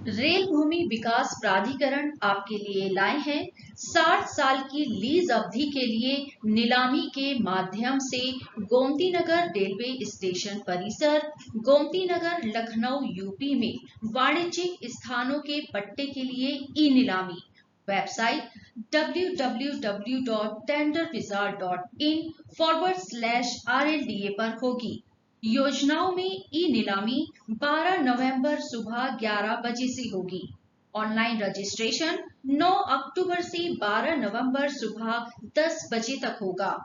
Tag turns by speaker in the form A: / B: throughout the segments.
A: Rail भूमि विकास प्राधिकरण आपके लिए लाए हैं 60 साल की लीज अवधि के लिए नीलामी के माध्यम से गोमती नगर रेलवे स्टेशन परिसर, गोमती नगर, लखनऊ, यूपी में वाणिज्यिक स्थानों के पट्टे के लिए ई नीलामी। वेबसाइट www.tenderbazaar.in/RLDA पर होगी। योजनाओं में ई नीलामी 12 नवंबर सुबह 11 बजे से होगी। ऑनलाइन रजिस्ट्रेशन 9 अक्टूबर से 12 नवंबर सुबह 10 बजे तक होगा।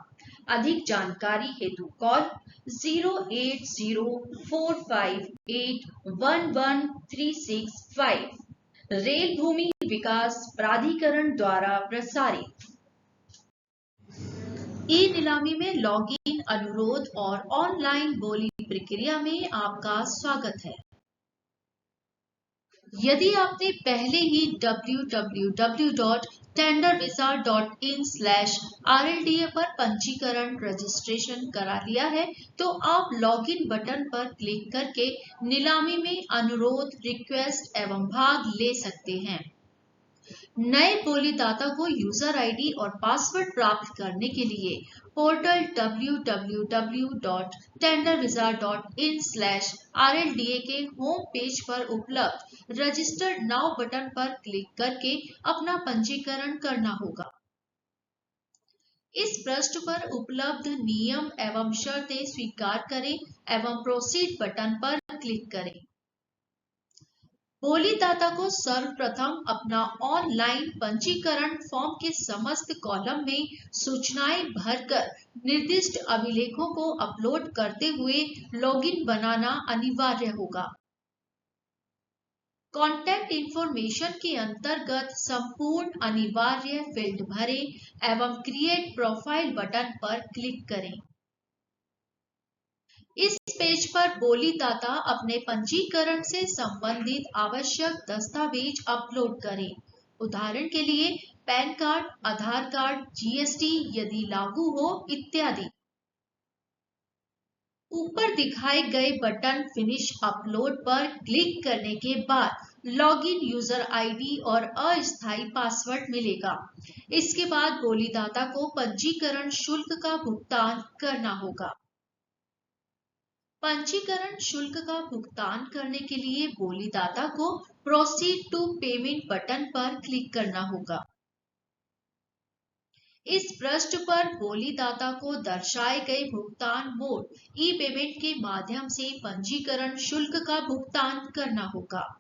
A: अधिक जानकारी हेतु कॉल 08045811365। रेल भूमि विकास प्राधिकरण द्वारा प्रसारित। ई नीलामी में लॉगिन अनुरोध और ऑनलाइन बोली प्रक्रिया में आपका स्वागत है। यदि आपने पहले ही www.tenderbazaar.in/RLDA पर पंजीकरण रजिस्ट्रेशन करा लिया है तो आप लॉगिन बटन पर क्लिक करके नीलामी में अनुरोध, रिक्वेस्ट एवं भाग ले सकते हैं। नए बोलीदाता को यूजर आईडी और पासवर्ड प्राप्त करने के लिए पोर्टल www.tenderbazaar.in/RLDA के होम पेज पर उपलब्ध रजिस्टर्ड नाउ बटन पर क्लिक करके अपना पंजीकरण करना होगा। इस पृष्ठ पर उपलब्ध नियम एवं शर्तें स्वीकार करें एवं प्रोसीड बटन पर क्लिक करें। बोलीदाता को सर्वप्रथम अपना ऑनलाइन पंजीकरण फॉर्म के समस्त कॉलम में सूचनाएं भरकर निर्दिष्ट अभिलेखों को अपलोड करते हुए लॉगिन बनाना अनिवार्य होगा। कॉन्टैक्ट इंफॉर्मेशन के अंतर्गत संपूर्ण अनिवार्य फील्ड भरें एवं क्रिएट प्रोफाइल बटन पर क्लिक करें। इस पेज पर बोलीदाता अपने पंजीकरण से संबंधित आवश्यक दस्तावेज अपलोड करें। उदाहरण के लिए पैन कार्ड, आधार कार्ड, जीएसटी यदि लागू हो इत्यादि। ऊपर दिखाए गए बटन फिनिश अपलोड पर क्लिक करने के बाद लॉगिन यूजर आईडी और अस्थायी पासवर्ड मिलेगा। इसके बाद बोलीदाता को पंजीकरण शुल्क का भुगतान करना होगा। पंजीकरण शुल्क का भुगतान करने के लिए बोलीदाता को प्रोसीड टू पेमेंट बटन पर क्लिक करना होगा। इस पृष्ठ पर बोलीदाता को दर्शाए गए भुगतान मोड ई पेमेंट के माध्यम से पंजीकरण शुल्क का भुगतान करना होगा।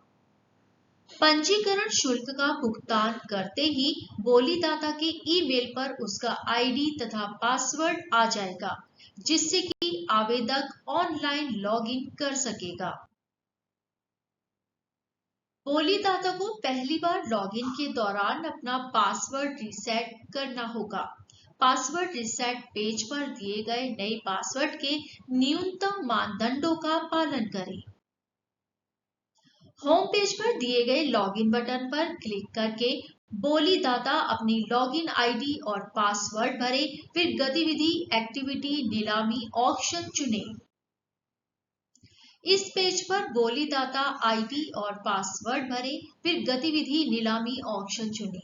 A: पंजीकरण शुल्क का भुगतान करते ही बोलीदाता के ईमेल पर उसका आईडी तथा पासवर्ड आ जाएगा, जिससे कि आवेदक ऑनलाइन लॉगिन कर सकेगा। बोलीदाता को पहली बार लॉगिन के दौरान अपना पासवर्ड रीसेट करना होगा। पासवर्ड रीसेट पेज पर दिए गए नए पासवर्ड के न्यूनतम मानदंडों का पालन करें। होम पेज पर दिए गए लॉगिन बटन पर क्लिक करके बोलीदाता अपनी लॉगिन आईडी और पासवर्ड भरे, फिर गतिविधि, एक्टिविटी, नीलामी, ऑक्शन चुने। इस पेज पर बोलीदाता आईडी और पासवर्ड भरे, फिर गतिविधि, नीलामी, ऑक्शन चुने।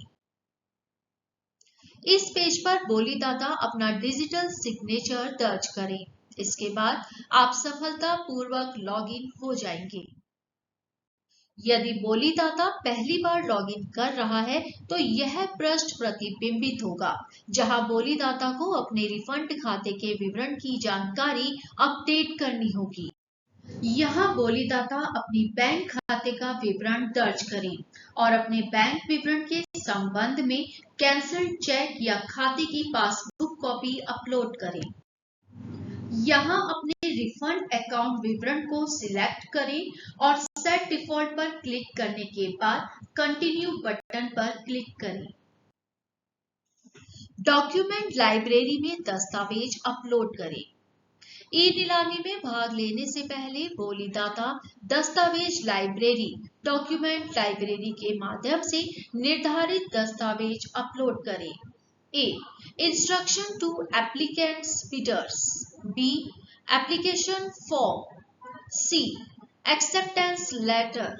A: इस पेज पर बोलीदाता अपना डिजिटल सिग्नेचर दर्ज करें। इसके बाद आप सफलतापूर्वक लॉगिन हो जाएंगे। यदि बोलीदाता पहली बार लॉगिन कर रहा है तो यह पृष्ठ प्रतिबिंबित होगा, जहां बोलीदाता को अपने रिफंड खाते के विवरण की जानकारी अपडेट करनी होगी। यहाँ बोलीदाता अपनी बैंक खाते का विवरण दर्ज करें और अपने बैंक विवरण के संबंध में कैंसिल्ड चेक या खाते की पासबुक कॉपी अपलोड करें। यहाँ अपने रिफंड अकाउंट विवरण को सिलेक्ट करें और सेट डिफॉल्ट पर क्लिक करने के बाद कंटिन्यू बटन पर क्लिक करें। डॉक्यूमेंट लाइब्रेरी में दस्तावेज अपलोड करें। ई नीलामी में भाग लेने से पहले बोलीदाता दस्तावेज लाइब्रेरी, डॉक्यूमेंट लाइब्रेरी के माध्यम से निर्धारित दस्तावेज अपलोड करें। A. Instruction to applicants bidders. B. Application form. C. Acceptance letter.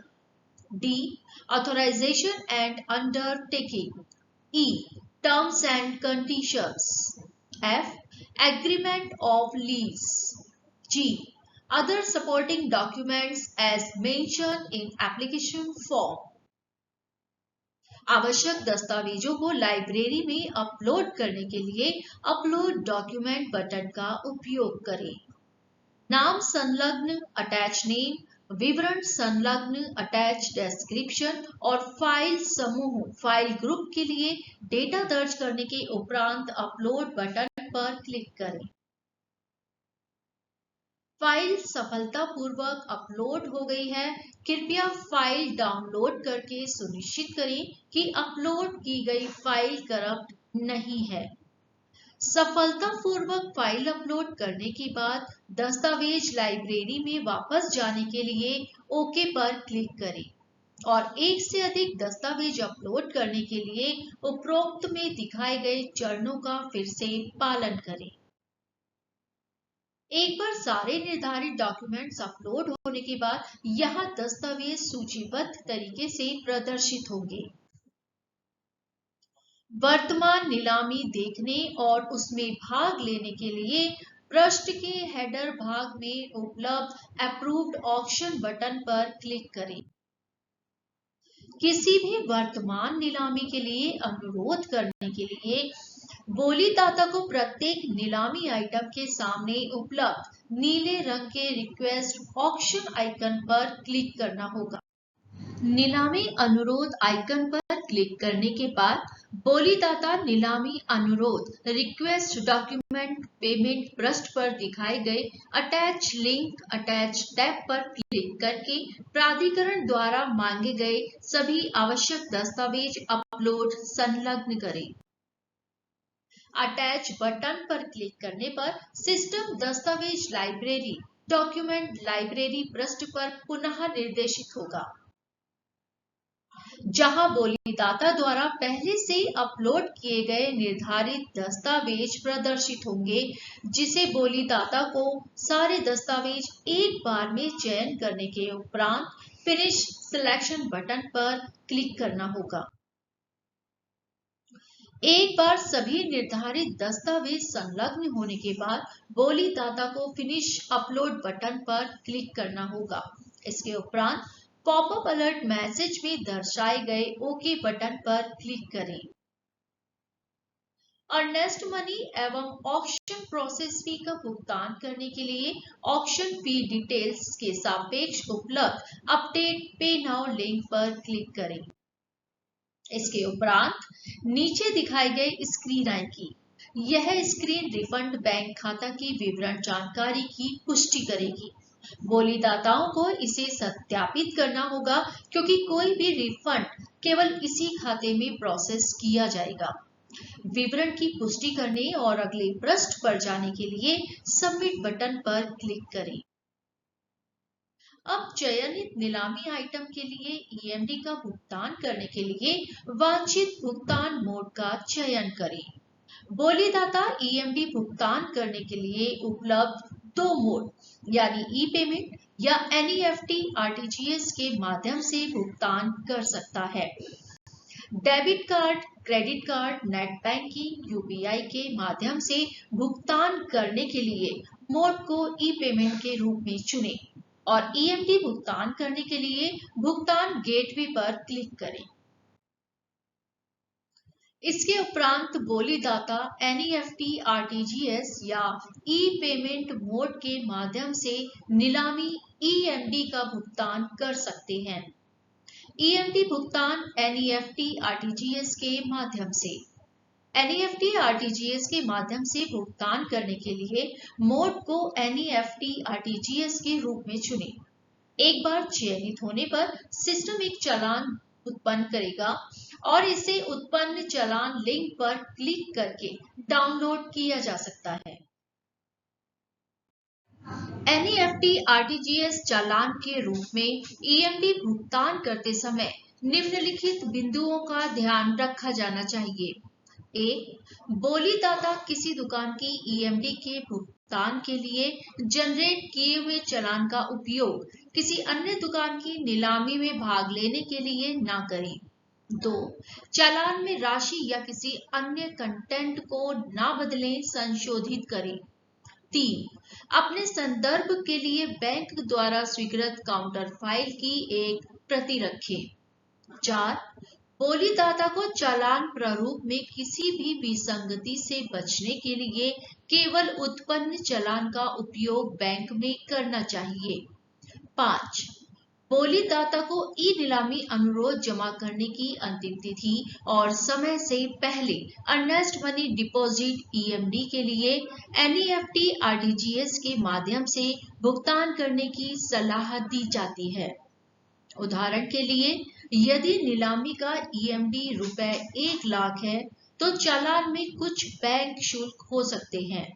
A: D. Authorization and undertaking. E. Terms and conditions. F. Agreement of lease. G. Other supporting documents as mentioned in application form. आवश्यक दस्तावेजों को library में upload करने के लिए upload document button का उपयोग करें। नाम संलग्न अटैच नेम, विवरण संलग्न अटैच डिस्क्रिप्शन और फाइल समूह फाइल ग्रुप के लिए डेटा दर्ज करने के उपरांत अपलोड बटन पर क्लिक करें। फाइल सफलतापूर्वक अपलोड हो गई है। कृपया फाइल डाउनलोड करके सुनिश्चित करें कि अपलोड की गई फाइल करप्ट नहीं है। सफलतापूर्वक फाइल अपलोड करने के बाद दस्तावेज लाइब्रेरी में वापस जाने के लिए ओके पर क्लिक करें और एक से अधिक दस्तावेज अपलोड करने के लिए उपरोक्त में दिखाए गए चरणों का फिर से पालन करें। एक बार सारे निर्धारित डॉक्यूमेंट्स अपलोड होने के बाद यहाँ दस्तावेज सूचीबद्ध तरीके से प्रदर्शित होंगे। वर्तमान नीलामी देखने और उसमें भाग लेने के लिए पृष्ठ के हेडर भाग में उपलब्ध अप्रूव्ड ऑक्शन बटन पर क्लिक करें। किसी भी वर्तमान नीलामी के लिए अनुरोध करने के लिए बोलीदाता को प्रत्येक नीलामी आइटम के सामने उपलब्ध नीले रंग के रिक्वेस्ट ऑक्शन आइकन पर क्लिक करना होगा। नीलामी अनुरोध आइकन पर क्लिक करने के बाद बोलीदाता नीलामी अनुरोध रिक्वेस्ट डॉक्यूमेंट पेमेंट पृष्ठ पर दिखाए गए अटैच लिंक अटैच टैब पर क्लिक करके प्राधिकरण द्वारा मांगे गए सभी आवश्यक दस्तावेज अपलोड संलग्न करें। अटैच बटन पर क्लिक करने पर सिस्टम दस्तावेज लाइब्रेरी डॉक्यूमेंट लाइब्रेरी पृष्ठ पर पुनः निर्देशित होगा, जहां बोलीदाता द्वारा पहले से अपलोड किए गए निर्धारित दस्तावेज प्रदर्शित होंगे, जिसे बोलीदाता को सारे दस्तावेज एक बार में चयन करने के उपरांत फिनिश सिलेक्शन बटन पर क्लिक करना होगा। एक बार सभी निर्धारित दस्तावेज संलग्न होने के बाद बोलीदाता को फिनिश अपलोड बटन पर क्लिक करना होगा। इसके उपरांत पॉपअप अलर्ट मैसेज में दर्शाए गए ओके बटन पर क्लिक करें। अर्नेस्ट मनी एवं ऑक्शन प्रोसेस फी का भुगतान करने के लिए ऑक्शन फी डिटेल्स के सापेक्ष उपलब्ध अपडेट पे नाउ लिंक पर क्लिक करें। इसके उपरांत नीचे दिखाई गई स्क्रीन आएगी। यह स्क्रीन रिफंड बैंक खाता की विवरण जानकारी की पुष्टि करेगी। बोलीदाताओं को इसे सत्यापित करना होगा क्योंकि कोई भी रिफंड केवल इसी खाते में प्रोसेस किया जाएगा। विवरण की पुष्टि करने और अगले पृष्ठ पर जाने के लिए सबमिट बटन पर क्लिक करें। अब चयनित नीलामी आइटम के लिए ईएमडी का भुगतान करने के लिए वांछित भुगतान मोड का चयन करें। बोलीदाता ईएमडी भुगतान करने के लिए उपलब्ध दो मोड यानी ई पेमेंट या एनईएफटी आरटीजीएस के माध्यम से भुगतान कर सकता है। Debit card, credit card, net banking, UPI के माध्यम से भुगतान करने के लिए मोड को ई पेमेंट के रूप में चुनें और ईएमडी भुगतान करने के लिए भुगतान गेटवे पर क्लिक करें। इसके उपरांत बोलीदाता एनईएफटी आरटीजीएस या ई पेमेंट मोड के माध्यम से नीलामी ईएमडी का भुगतान कर सकते हैं। ईएमडी भुगतान एनईएफटी आरटीजीएस के माध्यम से एनईएफटी आरटीजीएस के माध्यम से भुगतान करने के लिए मोड को एनईएफटी आरटीजीएस के रूप में चुनें। एक बार चयनित होने पर सिस्टम एक चालान उत्पन्न करेगा और इसे उत्पन्न चालान लिंक पर क्लिक करके डाउनलोड किया जा सकता है। एनईएफटी आरटीजीएस चालान के रूप में ईएमडी भुगतान करते समय निम्नलिखित बिंदुओं का ध्यान रखा जाना चाहिए। एक, बोलीदाता किसी दुकान की ईएमडी के भुगतान के लिए जनरेट किए हुए चालान का उपयोग किसी अन्य दुकान की नीलामी में भाग लेने के लिए ना करें। 2. चालान में राशि या किसी अन्य कंटेंट को ना बदलें, संशोधित करें। 3. अपने संदर्भ के लिए बैंक द्वारा स्वीकृत काउंटर फाइल की एक प्रति रखें। 4. बोलीदाता को चालान प्रारूप में किसी भी विसंगति से बचने के लिए केवल उत्पन्न चालान का उपयोग बैंक में करना चाहिए। 5. बोलीदाता को ई नीलामी अनुरोध जमा करने की अंतिम तिथि और समय से पहले अर्नेस्ट मनी डिपॉजिट ईएमडी के लिए एनईएफटी आरटीजीएस के माध्यम से भुगतान करने की सलाह दी जाती है। उदाहरण के लिए, यदि नीलामी का ईएमडी रुपए 1 लाख है तो चालान में कुछ बैंक शुल्क हो सकते हैं।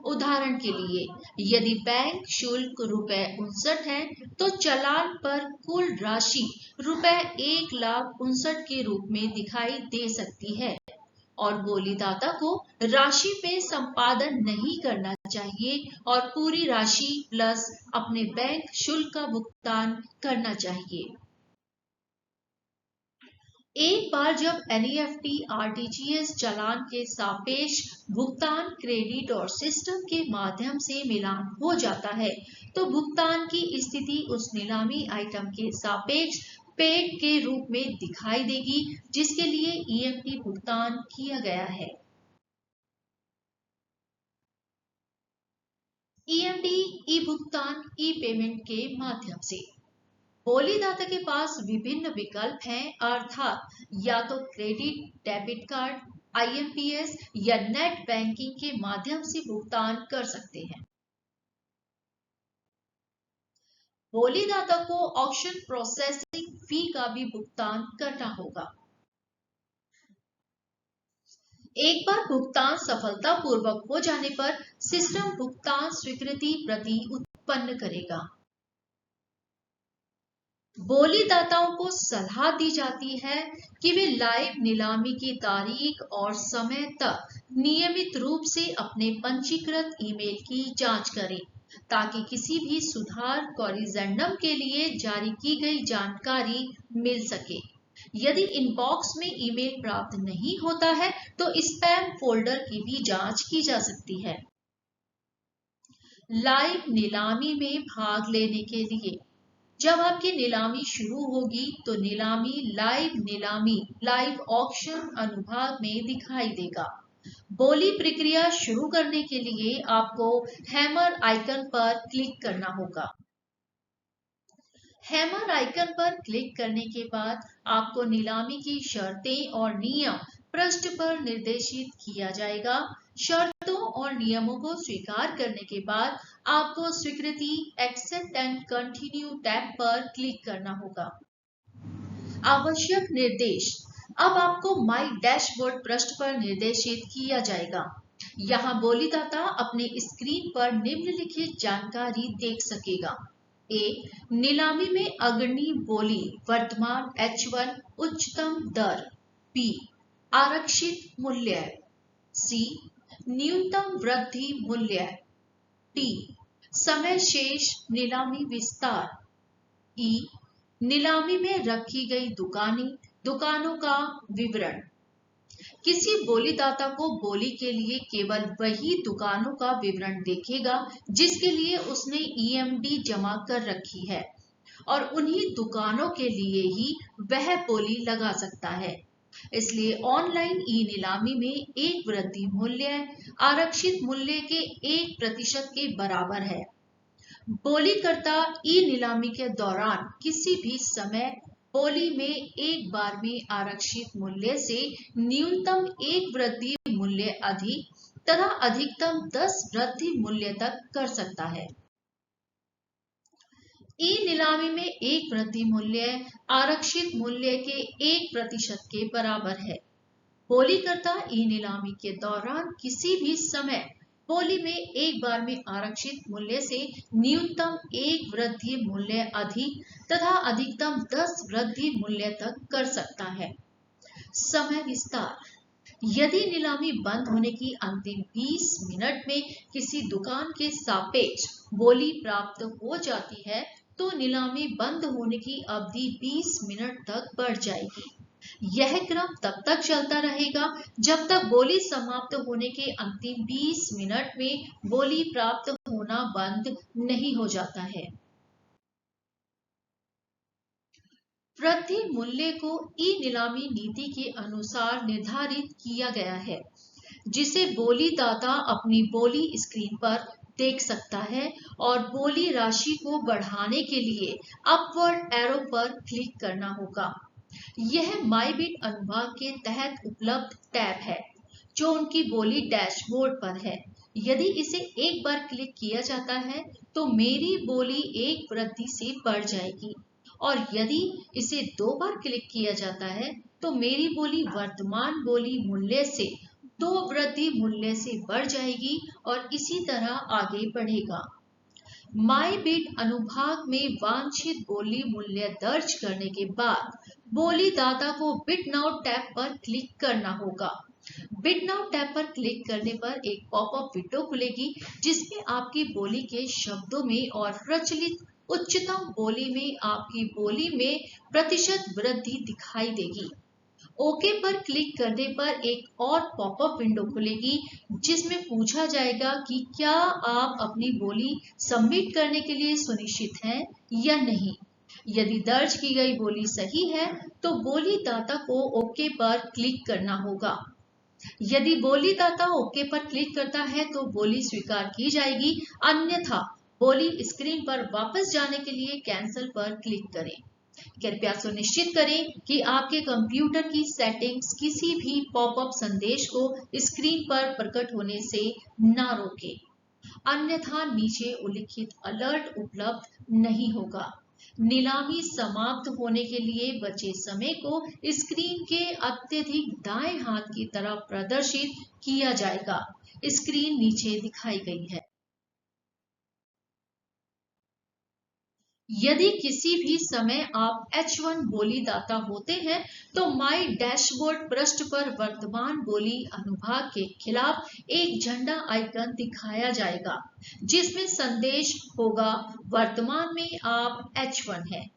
A: उदाहरण के लिए, यदि बैंक शुल्क रुपए 59 है तो चालान पर कुल राशि रुपए 1,59,000 के रूप में दिखाई दे सकती है और बोलीदाता को राशि में संपादन नहीं करना चाहिए और पूरी राशि प्लस अपने बैंक शुल्क का भुगतान करना चाहिए। एक बार जब एनईएफटी आरटीजीएस चालान के सापेक्ष भुगतान क्रेडिट और सिस्टम के माध्यम से मिलान हो जाता है तो भुगतान की स्थिति उस नीलामी आइटम के सापेक्ष पेड के रूप में दिखाई देगी जिसके लिए ईएमडी भुगतान किया गया है। ईएमडी ई भुगतान ई पेमेंट के माध्यम से बोलीदाता के पास विभिन्न विकल्प हैं, अर्थात या तो क्रेडिट डेबिट कार्ड, आईएमपीएस या नेट बैंकिंग के माध्यम से भुगतान कर सकते हैं। बोलीदाता को ऑक्शन प्रोसेसिंग फी का भी भुगतान करना होगा। एक बार भुगतान सफलतापूर्वक हो जाने पर सिस्टम भुगतान स्वीकृति प्रति उत्पन्न करेगा। बोलीदाताओं को सलाह दी जाती है कि वे लाइव नीलामी की तारीख और समय तक नियमित रूप से अपने पंजीकृत ईमेल की जांच करें ताकि किसी भी सुधार कॉरिजेंडम के लिए जारी की गई जानकारी मिल सके। यदि इनबॉक्स में ईमेल प्राप्त नहीं होता है तो स्पैम फोल्डर की भी जांच की जा सकती है। लाइव नीलामी में भाग लेने के लिए जब आपकी नीलामी शुरू होगी तो नीलामी लाइव ऑक्शन अनुभाग में दिखाई देगा। बोली प्रक्रिया शुरू करने के लिए आपको हैमर आइकन पर क्लिक करना होगा। हैमर आइकन पर क्लिक करने के बाद आपको नीलामी की शर्तें और नियम पृष्ठ पर निर्देशित किया जाएगा। शर्तों और नियमों को स्वीकार करने के बाद आपको स्वीकृति एक्सेप्ट एंड कंटिन्यू टैब पर क्लिक करना होगा। आवश्यक निर्देश अब आपको माई डैशबोर्ड पृष्ठ पर निर्देशित किया जाएगा। यहाँ बोलीदाता अपने स्क्रीन पर निम्नलिखित जानकारी देख सकेगा। ए, नीलामी में अग्रणी बोली वर्तमान H1 उच्चतम दर। बी, आरक्षित मूल्य। सी, न्यूनतम वृद्धि मूल्य। डी, समय शेष नीलामी विस्तार। ई, नीलामी में रखी गई दुकानों का विवरण। किसी बोलीदाता को बोली के लिए केवल वही दुकानों का विवरण देखेगा जिसके लिए उसने ईएमडी जमा कर रखी है और उन्हीं दुकानों के लिए ही वह बोली लगा सकता है। इसलिए ऑनलाइन ई नीलामी में एक वृद्धि मूल्य आरक्षित मूल्य के 1% के बराबर है। बोलीकर्ता ई नीलामी के दौरान किसी भी समय बोली में एक बार में आरक्षित मूल्य से न्यूनतम 1 वृद्धि मूल्य अधिक तथा अधिकतम 10 वृद्धि मूल्य तक कर सकता है। ई नीलामी में एक वृद्धि मूल्य आरक्षित मूल्य के 1% के बराबर है। बोलीकर्ता ई नीलामी के दौरान किसी भी समय बोली में एक बार में आरक्षित मूल्य से न्यूनतम 1 वृद्धि मूल्य अधिक तथा अधिकतम 10 वृद्धि मूल्य तक कर सकता है। समय विस्तार यदि नीलामी बंद होने की अंतिम 20 मिनट में किसी दुकान के सापेक्ष बोली प्राप्त हो जाती है तो नीलामी बंद होने की अवधि 20 मिनट तक बढ़ जाएगी। यह क्रम तब तक चलता रहेगा जब तक बोली समाप्त होने के अंतिम 20 मिनट में बोली प्राप्त होना बंद नहीं हो जाता है। प्रति मूल्य को ई नीलामी नीति के अनुसार निर्धारित किया गया है, जिसे बोलीदाता अपनी बोली स्क्रीन पर देख सकता है और बोली राशि को बढ़ाने के लिए अपवर्ड एरो पर क्लिक करना होगा। यह माईबिट अनुभाग के तहत उपलब्ध टैब है, जो उनकी बोली डैशबोर्ड पर है। यदि इसे एक बार क्लिक किया जाता है तो मेरी बोली 1 वृद्धि से बढ़ जाएगी, और यदि इसे 2 बार क्लिक किया जाता है तो मेरी बोली वर्तमान बोली मूल्य से 2 वृद्धि मूल्य से बढ़ जाएगी और इसी तरह आगे बढ़ेगा। माईबिट अनुभाग में वांछित बोली मूल्य दर्ज करने के बाद बोलीदाता को बिट नाउ टैब पर क्लिक करना होगा। बिट नाउ टैब पर क्लिक करने पर एक पॉपअप विंडो खुलेगी, जिसमें आपकी बोली के शब्दों में और प्रचलित उच्चतम बोली में आपकी बोली में प्रतिशत वृद्धि दिखाई देगी। ओके पर क्लिक करने पर एक और पॉपअप विंडो खुलेगी, जिसमें पूछा जाएगा कि क्या आप अपनी बोली सबमिट करने के लिए सुनिश्चित हैं या नहीं। यदि दर्ज की गई बोली सही है तो बोलीदाता को ओके पर क्लिक करना होगा। यदि बोलीदाता ओके पर क्लिक करता है तो बोली स्वीकार की जाएगी, अन्यथा बोली स्क्रीन पर वापस जाने के लिए कैंसिल पर क्लिक करें। कृपया सुनिश्चित करें कि आपके कंप्यूटर की सेटिंग्स किसी भी पॉपअप संदेश को स्क्रीन पर प्रकट होने से ना रोके, अन्यथा नीचे उल्लिखित अलर्ट उपलब्ध नहीं होगा। नीलामी समाप्त होने के लिए बचे समय को स्क्रीन के अत्यधिक दाएं हाथ की तरफ प्रदर्शित किया जाएगा। स्क्रीन नीचे दिखाई गई है। यदि किसी भी समय आप H1 बोलीदाता होते हैं तो माई डैशबोर्ड पृष्ठ पर वर्तमान बोली अनुभाग के खिलाफ एक झंडा आइकन दिखाया जाएगा, जिसमें संदेश होगा वर्तमान में आप H1 हैं।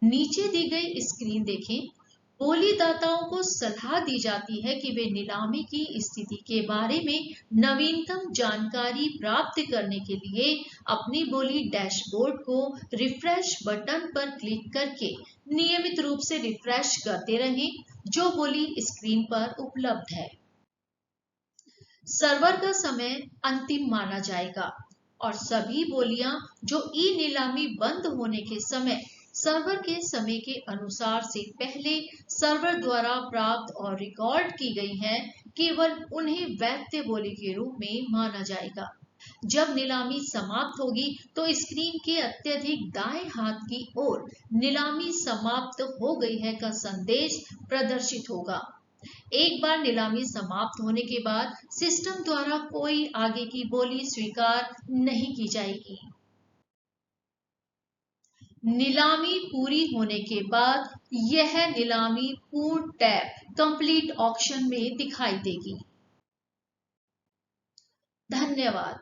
A: नीचे दी गई स्क्रीन देखें। बोलीदाताओं को सलाह दी जाती है कि वे नीलामी की स्थिति के बारे में नवीनतम जानकारी प्राप्त करने के लिए अपनी बोली डैशबोर्ड को रिफ्रेश बटन पर क्लिक करके नियमित रूप से रिफ्रेश करते रहें, जो बोली स्क्रीन पर उपलब्ध है। सर्वर का समय अंतिम माना जाएगा और सभी बोलियां जो ई नीलामी बंद होने के समय सर्वर के समय के अनुसार से पहले सर्वर द्वारा प्राप्त और रिकॉर्ड की गई हैं, केवल उन्हें वैध बोली के रूप में माना जाएगा। जब नीलामी समाप्त होगी तो स्क्रीन के अत्यधिक दाएं हाथ की ओर नीलामी समाप्त हो गई है का संदेश प्रदर्शित होगा। एक बार नीलामी समाप्त होने के बाद सिस्टम द्वारा कोई आगे की बोली स्वीकार नहीं की जाएगी। नीलामी पूरी होने के बाद यह नीलामी पूर्ण टैब कंप्लीट ऑक्शन में दिखाई देगी। धन्यवाद।